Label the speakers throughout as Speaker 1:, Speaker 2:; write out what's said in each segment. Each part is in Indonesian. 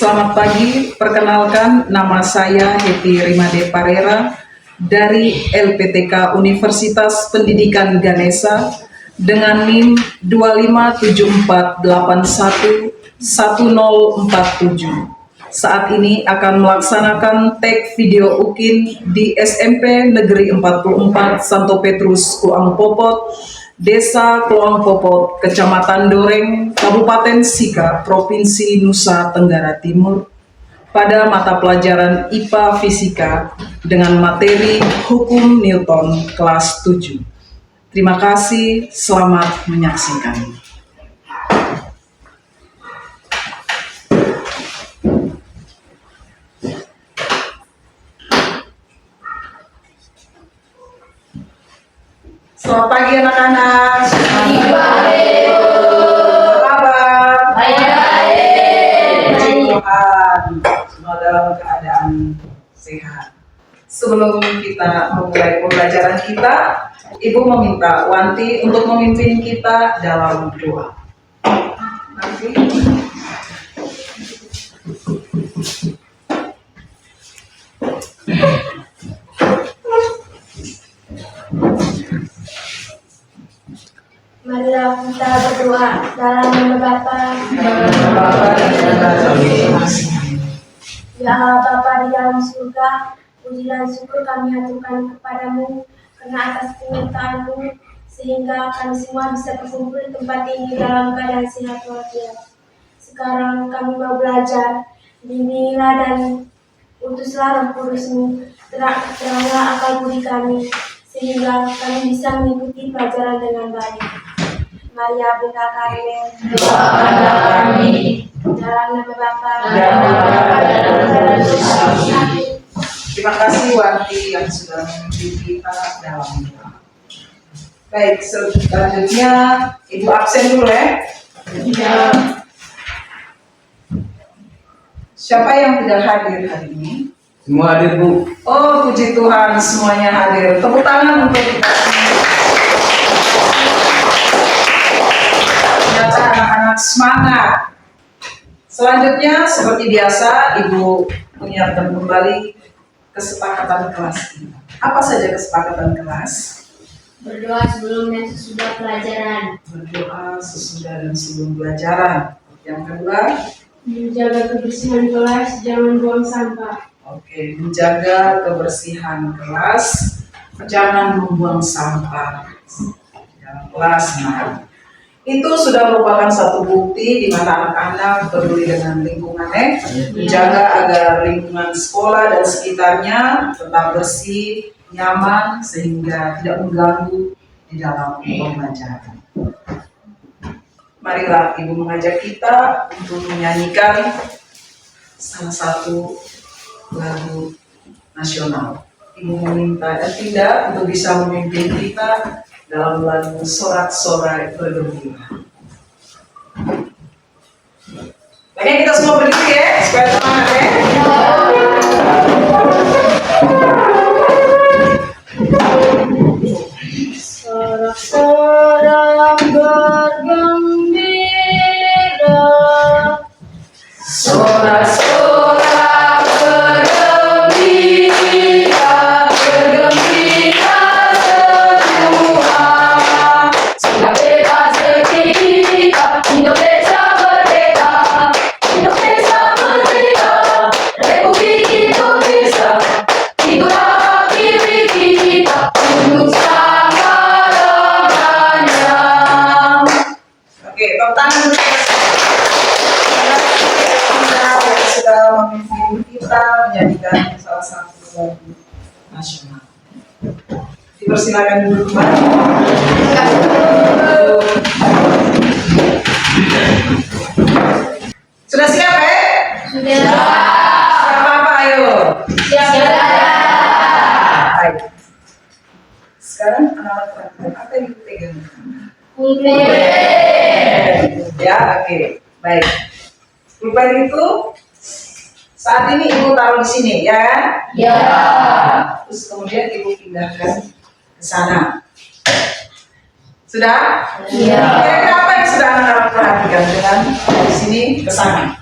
Speaker 1: Selamat pagi, perkenalkan nama saya Heti Rimade Parera dari LPTK Universitas Pendidikan Ganesha dengan NIM 25748111047. Saat ini akan melaksanakan tag video UKIN di SMP Negeri 44 Santo Petrus Kuang Popot, Desa Kloang Popot, Kecamatan Doreng, Kabupaten Sika, Provinsi Nusa Tenggara Timur, pada mata pelajaran IPA Fisika dengan materi Hukum Newton kelas 7. Terima kasih, selamat menyaksikan. Selamat pagi anak-anak.
Speaker 2: Selamat pagi.
Speaker 1: Apa kabar?
Speaker 2: Baik.
Speaker 1: Puji Tuhan, semua dalam keadaan sehat. Sebelum kita memulai pembelajaran kita, Ibu meminta Wanti untuk memimpin kita dalam doa. Nanti.
Speaker 2: Marilah kita berdoa dalam nama Bapa Ya Allah Bapa di dalam surga, puji dan syukur kami haturkan kepadamu karena atas penyertaan-Mu sehingga kami semua bisa berkumpul di tempat ini dalam keadaan sehat walafiat. Sekarang kami mau belajar, bimbinglah dan utuslah Roh Kudus-Mu, teranglah akal budi kami sehingga kami bisa mengikuti pelajaran dengan baik. Maria Bunda Karmen,
Speaker 3: doakanlah kami.
Speaker 2: Dalam nama Bapa
Speaker 3: Dan
Speaker 1: Terima kasih Wanti yang sudah memimpin kita dalam doa. Baik, selanjutnya Ibu absen dulu ya. Siapa yang tidak hadir hari ini?
Speaker 3: Semua hadir, Bu.
Speaker 1: Oh, puji Tuhan, semuanya hadir. Tepuk tangan untuk kita. Ternyata anak-anak semangat. Selanjutnya, seperti biasa, Ibu menyiapkan kembali kesepakatan kelas ini. Apa saja kesepakatan kelas?
Speaker 2: berdoa sebelum dan sesudah pelajaran,
Speaker 1: Berdoa sesudah dan sebelum pelajaran. Yang kedua,
Speaker 2: menjaga kebersihan kelas, jangan buang sampah.
Speaker 1: oke, menjaga kebersihan kelas, jangan membuang sampah dalam kelas. Nah, itu sudah merupakan satu bukti di mana anak-anak peduli dengan lingkungannya, menjaga agar lingkungan sekolah dan sekitarnya tetap bersih, nyaman, sehingga tidak mengganggu di dalam pembelajaran. Marilah Ibu mengajak kita untuk menyanyikan salah satu lagu nasional. Ibu meminta Elvinda untuk bisa memimpin kita dalam lagu Sorak-Sorai Bergembira. Baiknya kita semua berdiri ya, supaya semangat ya.
Speaker 2: Sorak-sorak bergembira,
Speaker 3: Sorak-sorak bergembira, bergembira semua. Sudah bebas kita, Indonesia merdeka, Indonesia merdeka, Republik Indonesia. Itulah hak milik kita untuk selama-lamanya.
Speaker 1: Oke, tepuk tangan untuk yang sudah memimpin kita menyanyikan salah satu lagu nasional. Dipersilakan dulu kembali. Sudah siap ya?
Speaker 2: sudah
Speaker 1: Siap apa ayo?
Speaker 2: siap.
Speaker 1: Baik. Sekarang anak-anak perhatikan apa yang dipegang? Ya, oke, baik. Pulpen itu saat ini Ibu taruh di sini, ya kan?
Speaker 3: Ya.
Speaker 1: Terus kemudian Ibu pindahkan ke sana. Sudah?
Speaker 3: Iya.
Speaker 1: Kira-kira apa yang sudah anak-anak perhatikan dengan di sini ke sana?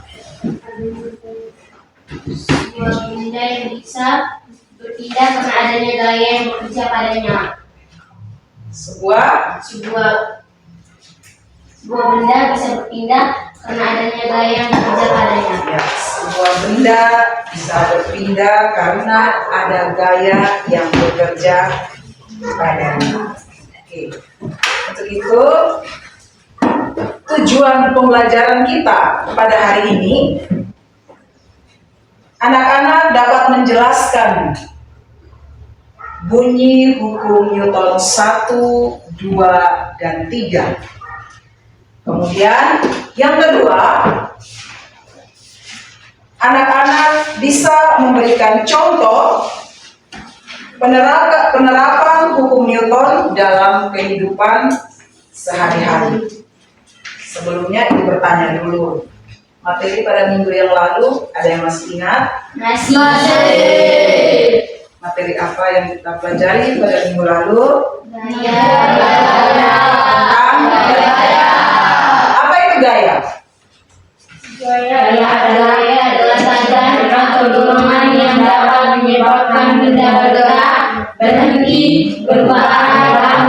Speaker 2: Sebuah benda yang bisa berpindah karena adanya gaya yang bekerja padanya.
Speaker 1: Sebuah
Speaker 2: Sebuah benda bisa berpindah karena adanya gaya yang bekerja padanya.
Speaker 1: ya, sebuah benda bisa berpindah karena ada gaya yang bekerja padanya. Oke. Untuk itu tujuan pembelajaran kita pada hari ini, anak-anak dapat menjelaskan bunyi hukum Newton 1, 2, dan 3. Kemudian yang kedua, anak-anak bisa memberikan contoh penerapan hukum Newton dalam kehidupan sehari-hari. Sebelumnya ibu bertanya dulu, materi pada minggu yang lalu ada yang masih ingat?
Speaker 2: Masih.
Speaker 1: Materi apa yang kita pelajari pada minggu lalu?
Speaker 2: Gaya.
Speaker 1: Tentang apa itu gaya?
Speaker 2: Gaya adalah sadan atau dorongan yang dapat menyebabkan benda bergerak, berhenti, berubah arah, dan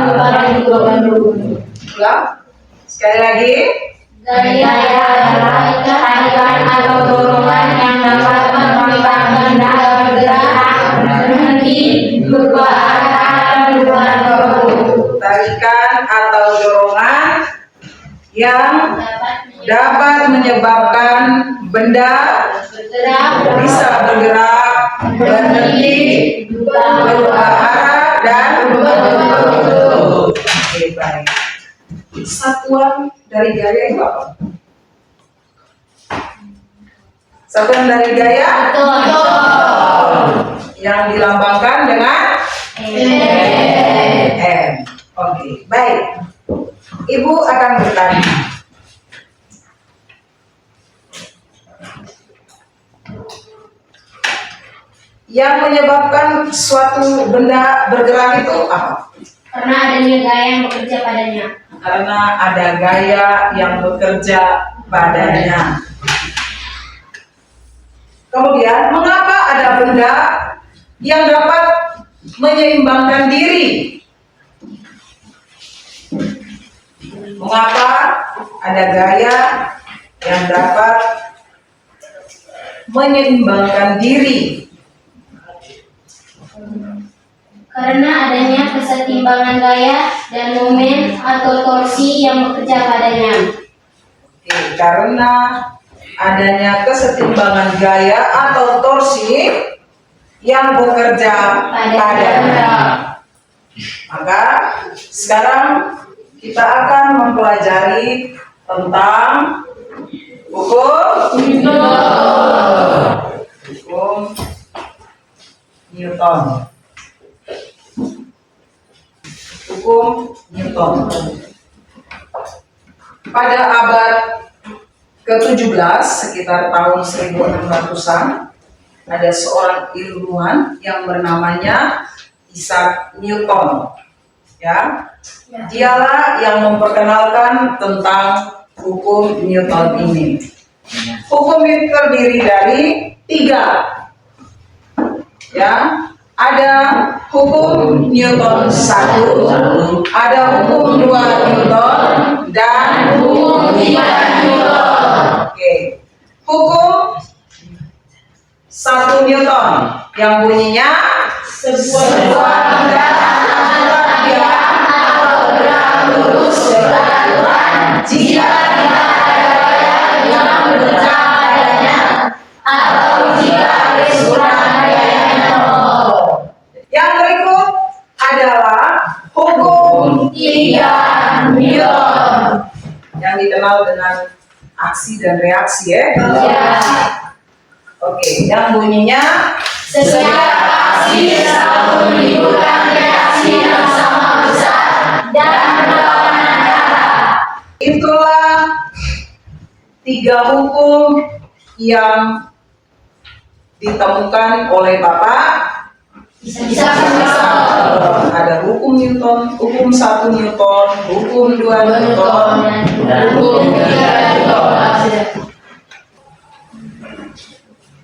Speaker 2: berubah bentuk.
Speaker 1: Ulang. Sekali lagi.
Speaker 2: Gaya adalah kehadiran atau dorongan yang dapat menyebabkan benda bergerak, berhenti, berubah arah, dan berubah bentuk.
Speaker 1: Tarikan atau dorongan yang dapat menyebabkan benda bisa bergerak, berhenti, berubah arah, dan berubah bentuk. Oke, baik. Satuan dari gaya itu apa? Satuan dari gaya yang dilambangkan dengan M. Oke, baik. Ibu akan bertanya. Yang menyebabkan suatu benda bergerak itu apa?
Speaker 2: Karena adanya gaya yang bekerja padanya.
Speaker 1: Karena ada gaya yang bekerja padanya. Kemudian, mengapa ada benda yang dapat menyeimbangkan diri? Mengapa ada gaya yang dapat menyeimbangkan diri?
Speaker 2: Karena adanya kesetimbangan gaya dan momen atau torsi yang bekerja padanya.
Speaker 1: Oke, karena adanya kesetimbangan gaya atau torsi yang bekerja padanya. Maka sekarang kita akan mempelajari tentang hukum Newton. Hukum Newton. Pada abad ke-17, sekitar tahun 1600-an, ada seorang ilmuwan yang bernamanya Isaac Newton. Ya, dialah yang memperkenalkan tentang hukum Newton ini. Hukum ini terdiri dari 3. Ya, ada hukum Newton 1, ada hukum 2 Newton, dan hukum 3 Newton. Oke. Hukum 1 Newton yang bunyinya sebuah benda atau gerak lurus beraturan jika tidak ada gaya yang bekerja padanya atau jika keseluruhan gayanya nol. Yang berikut adalah hukum 3 Newton yang dikenal dengan aksi dan reaksi, ya. Oke, yang bunyinya setiap aksi selalu menimbulkan reaksi yang sama besar dan berlawanan arah. Itulah 3 hukum yang ditemukan oleh Bapak Isaac Newton. Ada hukum Newton, hukum 1 Newton, hukum 2 Newton, hukum 3 Newton.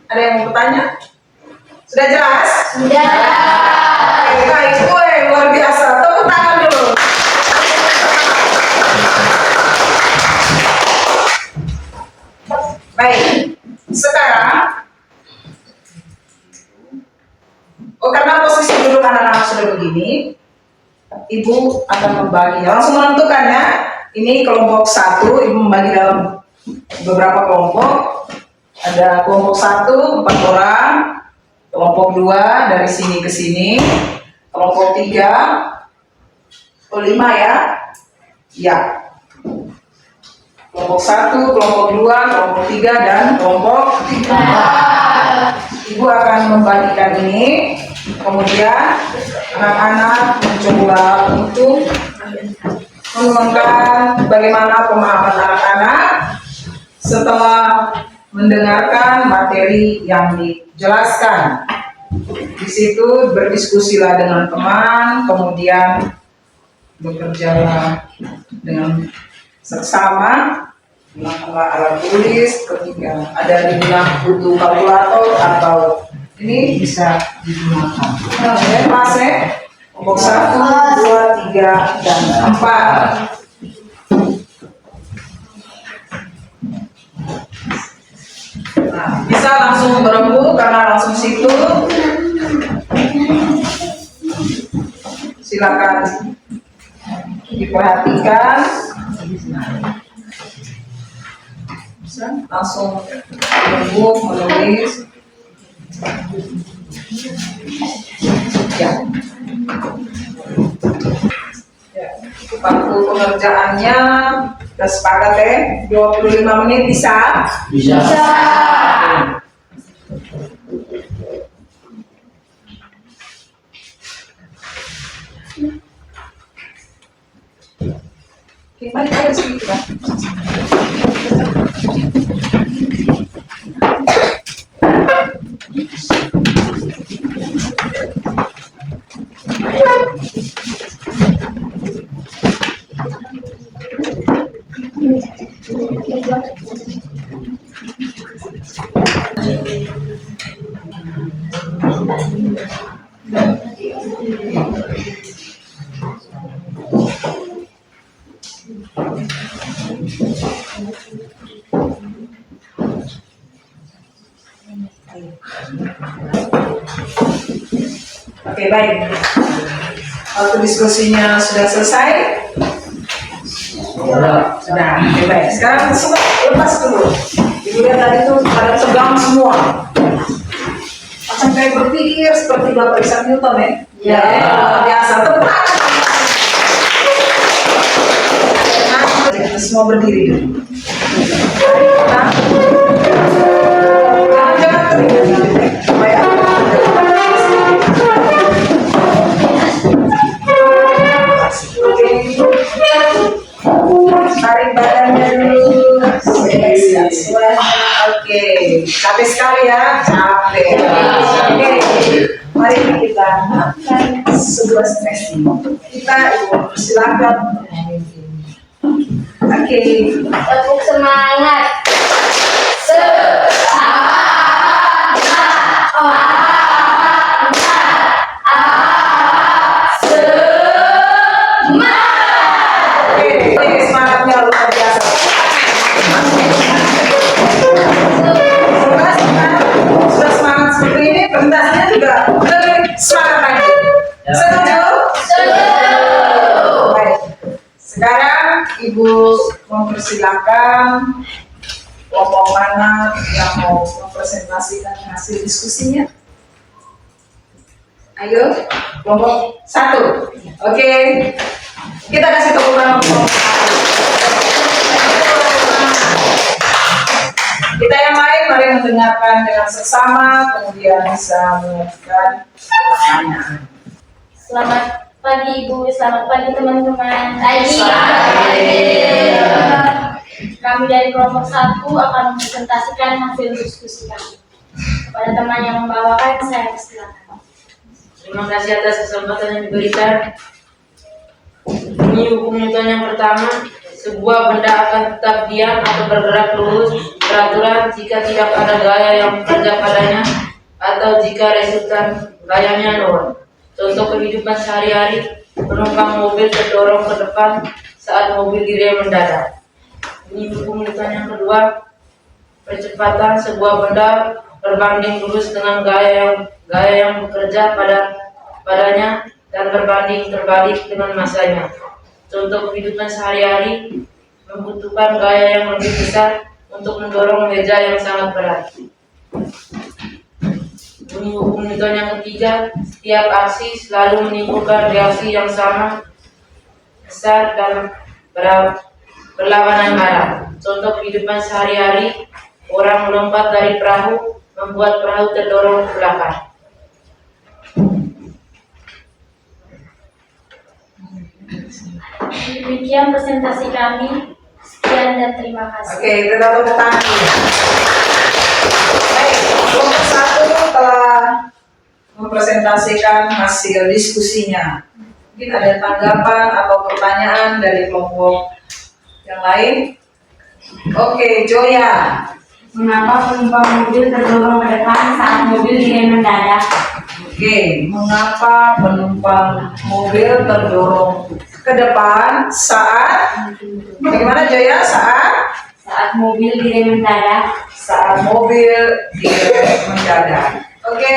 Speaker 1: Ada yang mau bertanya? Sudah jelas?
Speaker 3: Sudah.
Speaker 1: Oke, baik, luar biasa. Tepuk tangan dulu. Baik, sekarang karena posisi duduk anak-anak sudah begini, Ibu akan membaginya. Langsung menentukan ya. Ini kelompok 1, Ibu membagi dalam beberapa kelompok. Ada kelompok 1, 4 orang. Kelompok 2, dari sini ke sini. Kelompok 3, 5 ya. Ya. Kelompok 1, kelompok 2, kelompok 3, dan kelompok 4. Ibu akan membagikan ini, kemudian anak-anak mencoba untuk mengembangkan bagaimana pemahaman anak-anak setelah mendengarkan materi yang dijelaskan. Di situ berdiskusilah dengan teman, kemudian bekerjalah dengan seksama, gunakanlah alat tulis, ketika ada dibilang butuh kalkulator atau ini bisa digunakan. Oke, fase kelompok 1, 2, 3, dan 4. Nah, bisa langsung berembuk karena langsung situ. Silakan diperhatikan. Bisa langsung berembuk menulis. Ya. Waktu pengerjaannya kita sepakat 25 menit bisa?
Speaker 3: Bisa.
Speaker 1: Oke, balik aja sedikit ya. Oke, baik. Waktu diskusinya sudah selesai? Sudah. Oke, baik. Sekarang semua lepas dulu. Ibu lihat tadi itu pada tegang semua. Macam kayak berpikir seperti Bapak Isaac Newton ya?
Speaker 3: Ya.
Speaker 1: Luar biasa. Tepat. Kita semua berdiri dulu. Mari kita. Jangan berdiri. Supaya tarik badannya dulu. Oke, capek sekali ya, capek. Oke, mari kita lakukan sebuah stretching. Kita silakan. Oke,
Speaker 3: Tepuk semangat.
Speaker 1: semangatnya luar biasa. Sudah semangat seperti ini, pentasnya juga lebih semangat lagi. Setuju? Baik. Sekarang Ibu mempersilahkan kelompok mana yang mau mempresentasikan hasil diskusinya. Ayo, kelompok 1. Oke. Kita kasih tepuk tangan untuk kita yang lain, mari mendengarkan dengan seksama, kemudian bisa mengajukan pertanyaan.
Speaker 2: Selamat pagi Ibu, selamat pagi teman-teman. Kami dari kelompok 1 akan mempresentasikan hasil diskusi kami. Kepada teman yang membawakan, saya persilakan.
Speaker 4: Terima kasih atas kesempatan yang diberikan. Ini hukum Newton yang pertama, sebuah benda akan tetap diam atau bergerak lurus beraturan jika tidak ada gaya yang bekerja padanya atau jika resultan gayanya nol. Contoh kehidupan sehari-hari, penumpang mobil terdorong ke depan saat mobil direm mendadak. Bunyi hukum Newton yang kedua, percepatan sebuah benda berbanding lurus dengan gaya yang bekerja padanya dan berbanding terbalik dengan masanya. Contoh kehidupan sehari-hari, membutuhkan gaya yang lebih besar untuk mendorong meja yang sangat berat. Bunyi hukum Newton yang ketiga, setiap aksi selalu menimbulkan reaksi yang sama besar dan berlawanan arah. Contoh kehidupan sehari-hari, orang melompat dari perahu membuat perahu terdorong ke belakang.
Speaker 2: Demikian presentasi kami. Sekian dan terima kasih.
Speaker 1: Oke, kita tepuk tangan. Baik, kelompok 1 telah mempresentasikan hasil diskusinya. Mungkin ada tanggapan atau pertanyaan dari kelompok yang lain. Oke, Joya.
Speaker 3: Mengapa penumpang mobil terdorong ke depan saat mobil direm mendadak?
Speaker 1: Oke, mengapa penumpang mobil terdorong ke depan saat bagaimana Joya?
Speaker 3: Saat mobil direm mendadak.
Speaker 1: Saat mobil direm mendadak. Oke,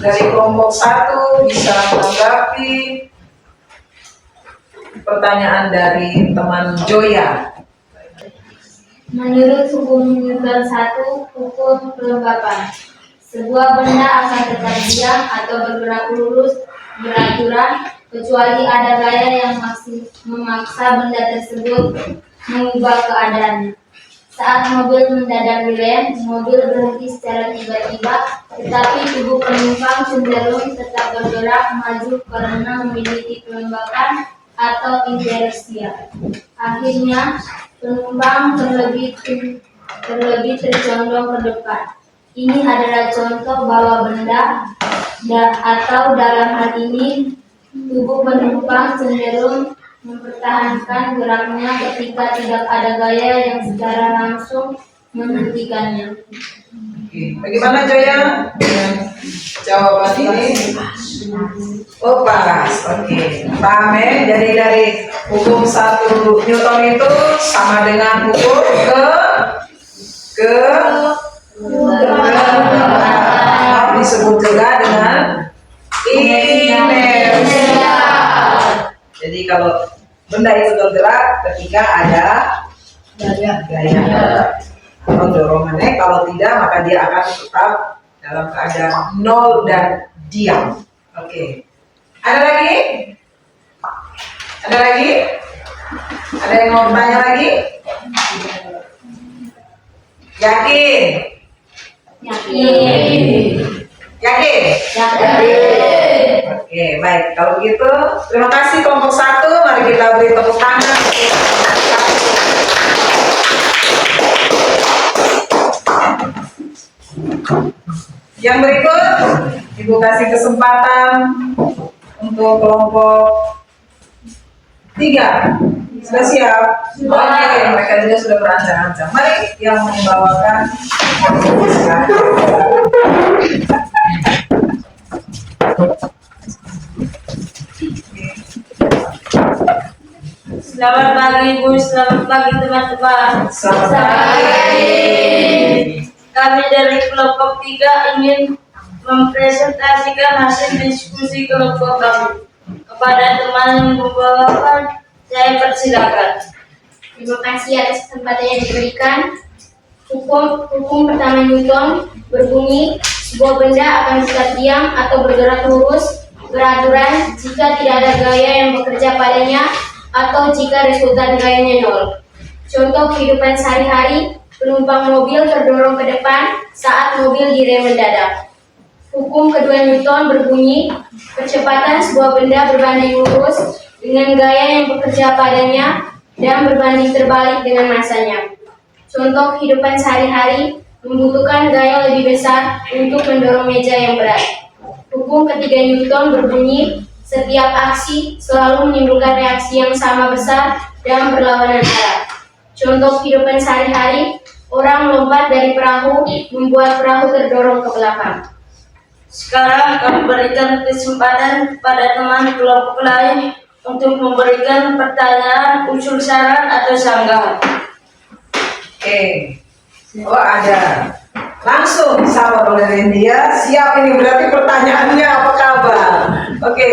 Speaker 1: dari kelompok 1 bisa menanggapi pertanyaan dari teman Joya.
Speaker 3: Menurut hukum Newton 1, hukum kelembapan, sebuah benda akan tetap diam atau bergerak lurus beraturan kecuali ada gaya yang memaksa benda tersebut mengubah keadaannya. Saat mobil mendadak direm, mobil berhenti secara tiba-tiba, tetapi tubuh penumpang cenderung tetap bergerak maju karena memiliki kelembapan atau inersia. Akhirnya, penumpang terlebih tercondong ke depan. Ini adalah contoh bahwa benda atau dalam hal ini tubuh penumpang cenderung mempertahankan geraknya ketika tidak ada gaya yang secara langsung menghentikannya.
Speaker 1: Oke, bagaimana Joya dengan jawaban ini? Oh, pas. Oke, paham ya? Jadi dari hukum 1 Newton itu sama dengan hukum disebut juga dengan inersia. Jadi kalau benda itu bergerak ketika ada gaya atau dorongannya, kalau tidak maka dia akan tetap dalam keadaan nol dan diam. Oke. Ada lagi? Ada lagi? Ada yang mau bertanya lagi? Yakin? Yakin? Oke, baik. Kalau gitu, terima kasih kelompok 1. Mari kita beri tepuk tangan. Yang berikut, Ibu kasih kesempatan untuk kelompok 3. Sudah siap? Oke, mereka juga sudah berancang-ancang. Mari yang membawakan.
Speaker 3: Selamat pagi Bu, selamat pagi teman-teman.
Speaker 1: Selamat pagi.
Speaker 3: Kami dari kelompok 3 ingin mempresentasikan hasil diskusi kelompok kami. Kepada teman yang membawakan, saya persilakan. Terima kasih atas kesempatan yang diberikan. Hukum pertama Newton berbunyi, sebuah benda akan tetap diam atau bergerak lurus beraturan jika tidak ada gaya yang bekerja padanya atau jika resultan gayanya nol. Contoh kehidupan sehari-hari, penumpang mobil terdorong ke depan saat mobil direm mendadak. Hukum kedua Newton berbunyi, percepatan sebuah benda berbanding lurus dengan gaya yang bekerja padanya dan berbanding terbalik dengan masanya. Contoh kehidupan sehari-hari, membutuhkan gaya lebih besar untuk mendorong meja yang berat. Hukum ketiga Newton berbunyi, setiap aksi selalu menimbulkan reaksi yang sama besar dan berlawanan arah. Contoh kehidupan sehari-hari,
Speaker 2: Orang lompat dari perahu, membuat perahu terdorong ke belakang.
Speaker 3: Sekarang kami berikan kesempatan pada teman kelompok lain untuk memberikan pertanyaan, usul saran atau sanggahan.
Speaker 1: Oke. Oh ada. Langsung sama oleh Randy ya. Siap ini berarti pertanyaannya apa kabar? Oke.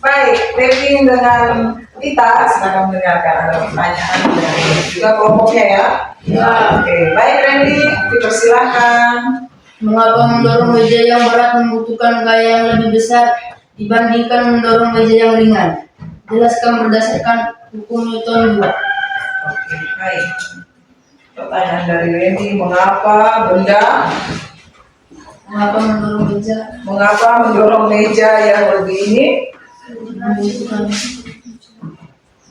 Speaker 1: Baik, Randy dengan Tita sedang mendengarkan ada pertanyaan dari juga kelompoknya ya. Oke. Baik Randy, dipersilahkan.
Speaker 4: Mengapa mendorong meja yang berat membutuhkan gaya yang lebih besar dibandingkan mendorong meja yang ringan? Jelaskan berdasarkan hukum Newton 2.
Speaker 1: Oke, baik. Pertanyaan dari Randy, mengapa mendorong meja yang lebih ini?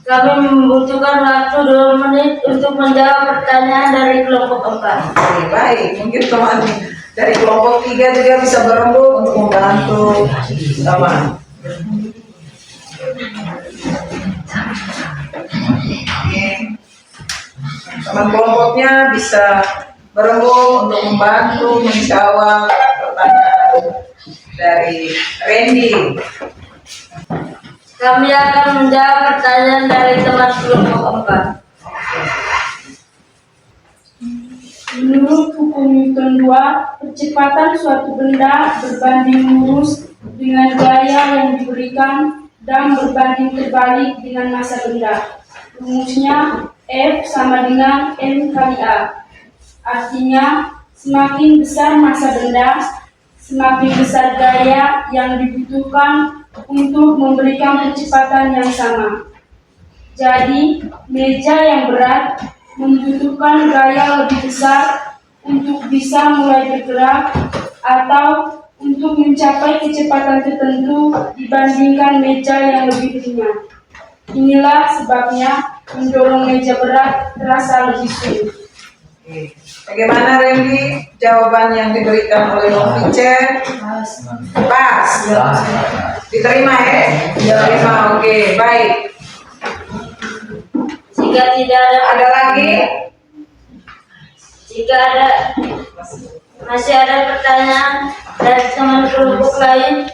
Speaker 3: Kami membutuhkan waktu 2 menit untuk menjawab pertanyaan dari kelompok 4.
Speaker 1: Oke, baik. Mungkin teman dari kelompok 3 juga bisa berembuk untuk membantu teman. Oke. Teman kelompoknya bisa berembuk untuk membantu menjawab pertanyaan dari Randy.
Speaker 3: Kami akan menjawab pertanyaan dari teman kelompok 4.
Speaker 2: Menurut hukum Newton 2, percepatan suatu benda berbanding lurus dengan gaya yang diberikan dan berbanding terbalik dengan massa benda. Rumusnya F sama dengan M kali A. Artinya, semakin besar massa benda, semakin besar gaya yang dibutuhkan untuk memberikan kecepatan yang sama. Jadi, meja yang berat membutuhkan gaya lebih besar untuk bisa mulai bergerak atau untuk mencapai kecepatan tertentu dibandingkan meja yang lebih ringan. Inilah sebabnya mendorong meja berat terasa lebih sulit.
Speaker 1: Oke. Bagaimana Randy? Jawaban yang diberikan oleh Bang Vincent? Pas. Diterima ya? Diterima. Oke, baik.
Speaker 3: Jika tidak
Speaker 1: Ada lagi?
Speaker 3: Jika masih ada pertanyaan dari teman kelompok lain,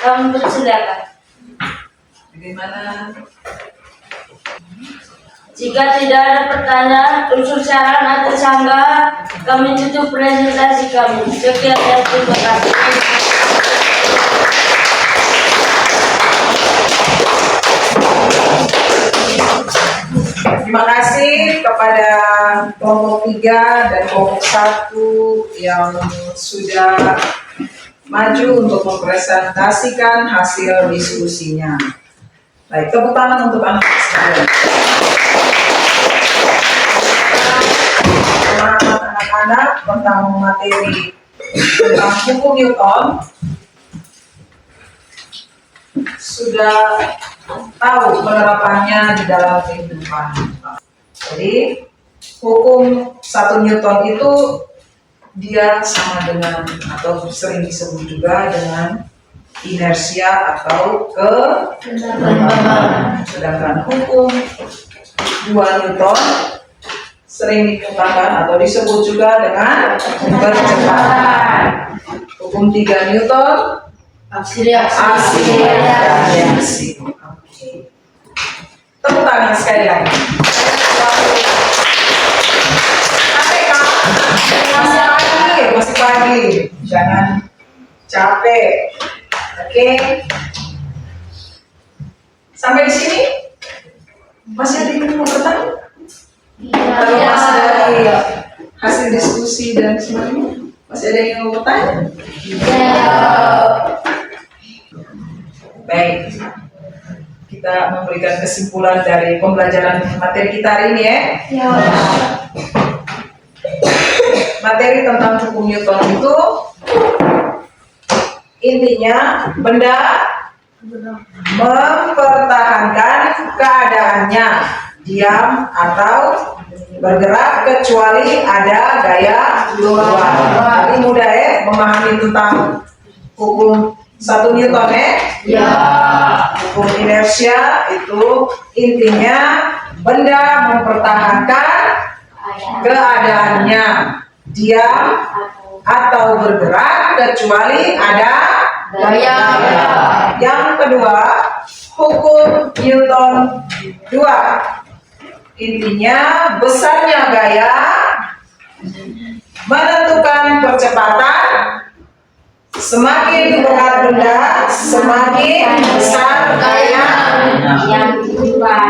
Speaker 3: kami persilakan.
Speaker 1: Bagaimana?
Speaker 3: Jika tidak ada pertanyaan, usul saran atau sanggahan, kami tutup presentasi kami. Sekian dan terima kasih.
Speaker 1: Terima kasih kepada kelompok 3 dan kelompok 1 yang sudah maju untuk mempresentasikan hasil diskusinya. Baik, tepuk tangan untuk anak sekalian. Pemahaman anak-anak tentang materi tentang hukum Newton sudah tahu penerapannya di dalam kehidupan. Jadi hukum 1 Newton itu dia sama dengan atau sering disebut juga dengan inersia atau kelembaban. Sedangkan hukum 2 Newton sering dikatakan atau disebut juga dengan percepatan. Hukum 3 Newton aksi reaksi. Oke. Tepuk tangan sekali lagi. Masih pagi. Jangan capek. Oke. Sampai di sini masih ada yang mau bertanya? Kalau masih dari hasil diskusi dan sebagainya, masih ada yang mau bertanya? Baik, kita memberikan kesimpulan dari pembelajaran materi kita hari ini ya. Materi tentang hukum Newton itu intinya benda mempertahankan keadaannya diam atau bergerak kecuali ada gaya luar. Jadi mudah ya memahami tentang hukum 1 Newton ya. Hukum inersia itu intinya benda mempertahankan keadaannya diam atau bergerak kecuali ada
Speaker 4: Gaya.
Speaker 1: Yang kedua, hukum Newton 2. Intinya besarnya gaya menentukan percepatan. Semakin berat benda, semakin besar gaya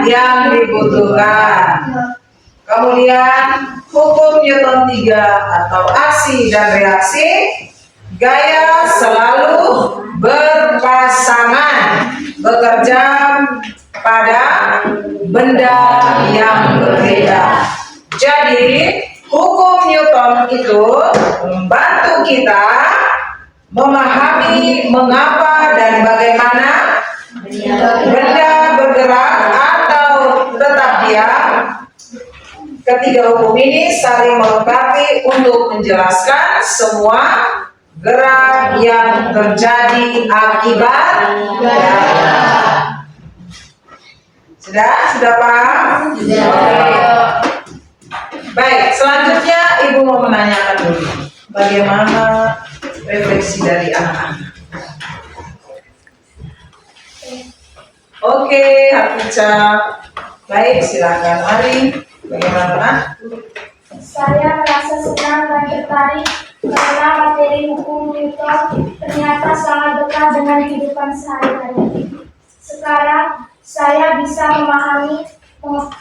Speaker 1: yang dibutuhkan. Kemudian hukum Newton 3 atau aksi dan reaksi. Gaya selalu berpasangan, bekerja pada benda yang berbeda. Jadi hukum Newton itu membantu kita memahami mengapa dan bagaimana benda bergerak atau tetap diam. Ketiga hukum ini saling melengkapi untuk menjelaskan semua gerak yang terjadi akibat gaya. Sudah paham?
Speaker 4: Sudah.
Speaker 1: Oke. Baik, selanjutnya Ibu mau menanyakan dulu, bagaimana refleksi dari anak-anak? Oke, Hafiza. Baik, silakan Ari. Bagaimana, Nak?
Speaker 2: Saya merasa senang dan tertarik karena materi hukum Newton ternyata sangat dekat dengan kehidupan sehari-hari. Sekarang saya bisa memahami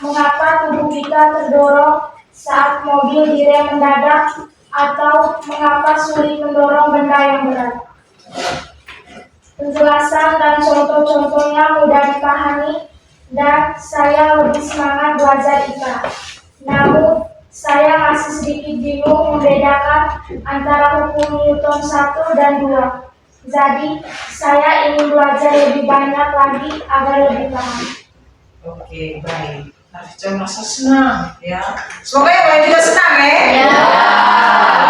Speaker 2: mengapa tubuh kita terdorong saat mobil direm mendadak atau mengapa sulit mendorong benda yang berat. Penjelasan dan contoh-contohnya mudah dipahami dan saya lebih semangat belajar IPA. Namun, saya masih sedikit bingung membedakan antara hukum Newton 1 dan 2. Jadi, saya ingin belajar lebih banyak lagi agar lebih paham.
Speaker 1: Oke, baik. Hafiza merasa senang, ya. Semoga yang lain juga senang, ya.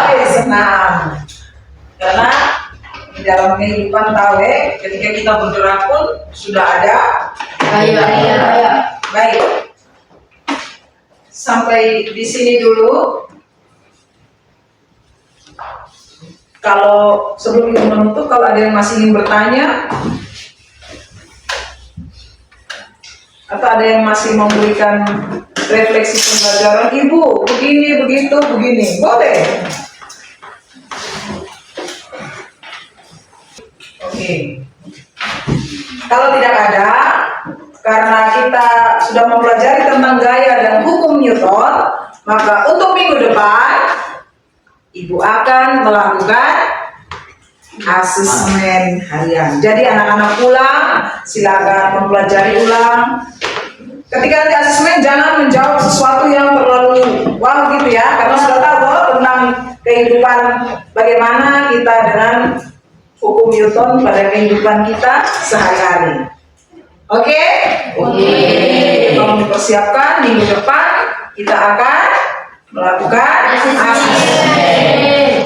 Speaker 1: Oke, senang. Karena di dalam kehidupan tahu, ketika kita bergerak pun sudah ada
Speaker 4: Gaya.
Speaker 1: Baik. Sampai di sini dulu. Kalau sebelum kita menutup, kalau ada yang masih ingin bertanya atau ada yang masih memberikan refleksi pembelajaran, Ibu, begini, begitu, begini, boleh. Oke. Kalau tidak ada, karena kita sudah mempelajari tentang gaya dan hukum Newton, maka untuk minggu depan Ibu akan melakukan asesmen harian. Jadi anak-anak pulang, silakan mempelajari ulang. Ketika nanti asesmen jangan menjawab sesuatu yang terlalu wow gitu ya, karena sudah tahu bahwa tentang kehidupan bagaimana kita dengan hukum Newton pada kehidupan kita sehari-hari. Oke? Kalau dipersiapkan minggu depan kita akan melakukan asesmen.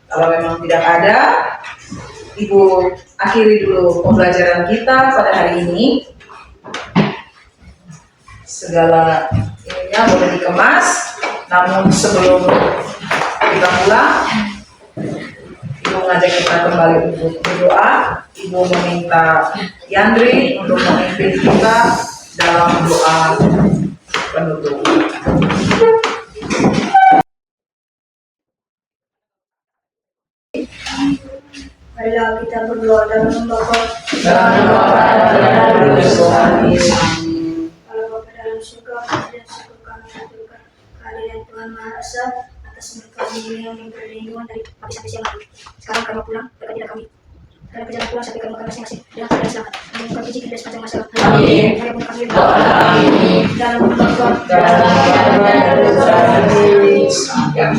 Speaker 1: Kalau memang tidak ada, Ibu akhiri dulu pembelajaran kita pada hari ini. Segala ininya boleh dikemas, namun sebelum kita pulang, Ibu mengajak kita kembali untuk berdoa. Ibu meminta Yandri untuk memimpin kita dalam doa penutup.
Speaker 2: Marilah kita berdoa dalam nama Bapa
Speaker 1: Dalam
Speaker 2: Kalau Bapa dalam surga, dan syukur kami haturkan kehadiran Tuhan Maha Esa atas berkat yang perlindungan dari pagi sampai siang hari. Sekarang kami pulang, berkatilah kami. Dalam perjalanan pulang sampai ke rumah kami masing-masing dengan keadaan selamat. Menemukan rezeki dari sepanjang masa.
Speaker 4: Amin.
Speaker 2: Walaupun kami dalam nama Bapa
Speaker 1: Dalam